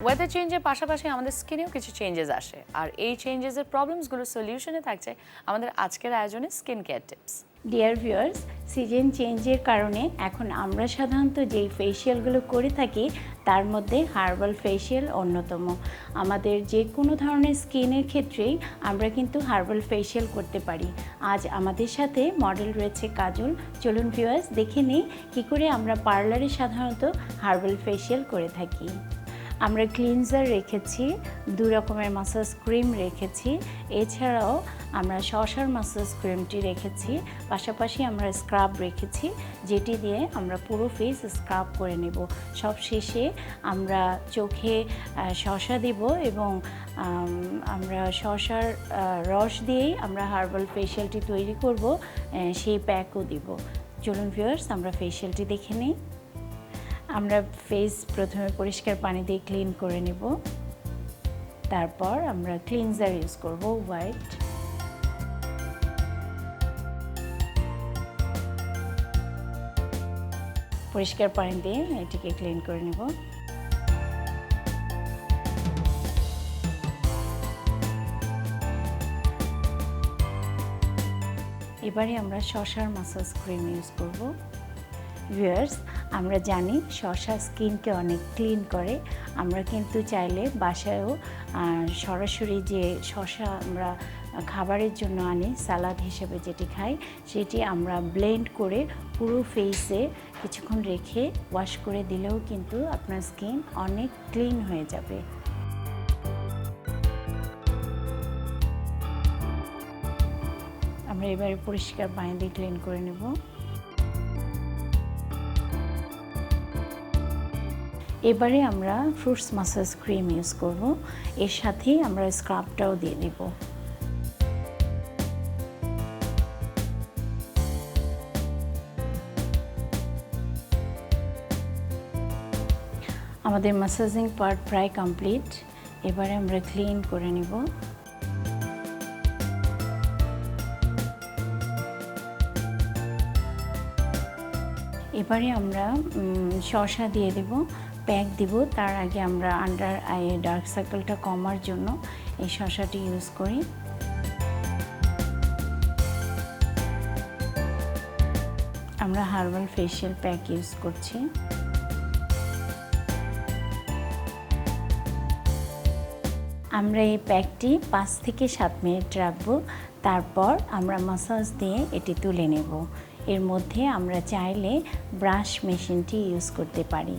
Weather চেঞ্জের পাশাপাশি আমাদের স্কিনেও কিছু চেঞ্জেস আসে, আর এই চেঞ্জেসের প্রবলেমসগুলোর সলিউশনে থাকছে আমাদের আজকের আয়োজনে skin care tips. Dear viewers, season চেঞ্জের কারণে এখন আমরা সাধারণত যেই ফেসিয়ালগুলো করে থাকি তার মধ্যে হার্বাল ফেসিয়াল অন্যতম। আমাদের যে কোনো ধরনের স্কিনের ক্ষেত্রেই আমরা কিন্তু হার্বাল ফেসিয়াল করতে পারি। আজ আমাদের সাথে মডেল রয়েছে কাজল। চলুন ভিউয়ার্স, দেখে নিই কী করে আমরা পার্লারে সাধারণত হার্বাল ফেসিয়াল করে থাকি। আমরা ক্লিনজার রেখেছি, 2 রকমের মাসাজ ক্রিম রেখেছি, এছাড়াও আমরা শসার মাসাজ ক্রিমটি রেখেছি, পাশাপাশি আমরা স্ক্রাব রেখেছি যেটি দিয়ে আমরা পুরো ফেস স্ক্রাব করে নেব। সব শেষে আমরা চোখে শসা দেব এবং আমরা শসার রস দিয়েই আমরা হার্বাল ফেসিয়ালটি তৈরি করব, সেই প্যাকও দিব। চলুন ভিউয়ার্স, আমরা ফেসিয়ালটি দেখে নিই। আমরা ফেস প্রথমে পরিষ্কার পানি দিয়ে ক্লিন করে নেব, তারপর আমরা ক্লিনজার ইউজ করব হোয়াইট। পরিষ্কার পানি দিয়ে এটিকে ক্লিন করে নেব। এবারে আমরা শসার মাসাজ ক্রিম ইউজ করব। ভিউয়ার্স, আমরা জানি শসা স্কিনকে অনেক ক্লিন করে। আমরা কিন্তু চাইলে বাসায়ও সরাসরি যে শসা আমরা খাবারের জন্য আনি, সালাদ হিসেবে যেটি খাই, সেটি আমরা ব্লেন্ড করে পুরো ফেসে কিছুক্ষণ রেখে ওয়াশ করে দিলেও কিন্তু আপনার স্কিন অনেক ক্লিন হয়ে যাবে। আমরা এবারে পরিষ্কার পানি দিয়ে ক্লিন করে নেব। এবারে আমরা ফ্রুটস মাসাজ ক্রিম ইউজ করব, এর সাথেই আমরা স্ক্রাবটাও দিয়ে দেব। আমাদের মাসাজিং পার্ট প্রায় কমপ্লিট। এবারে আমরা ক্লিন করে নেব। এবারে আমরা শসা দিয়ে দেব, প্যাক দিব। তার আগে আমরা আন্ডার আইয়ে ডার্ক সার্কেলটা কমার জন্য এই শসাটি ইউজ করি। আমরা হার্বাল ফেসিয়াল প্যাক ইউজ করছি। আমরা এই প্যাকটি 5 থেকে 7 মিনিট রাখবো, তারপর আমরা মাসাজ দিয়ে এটি তুলে নেব। এর মধ্যে আমরা চাইলে ব্রাশ মেশিনটি ইউজ করতে পারি।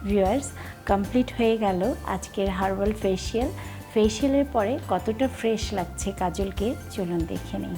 ভিউয়ার্স, কমপ্লিট হয়ে গেল আজকের হার্বাল ফেসিয়ালের পরে কতটা ফ্রেশ লাগছে কাজলকে চলুন দেখে নিই।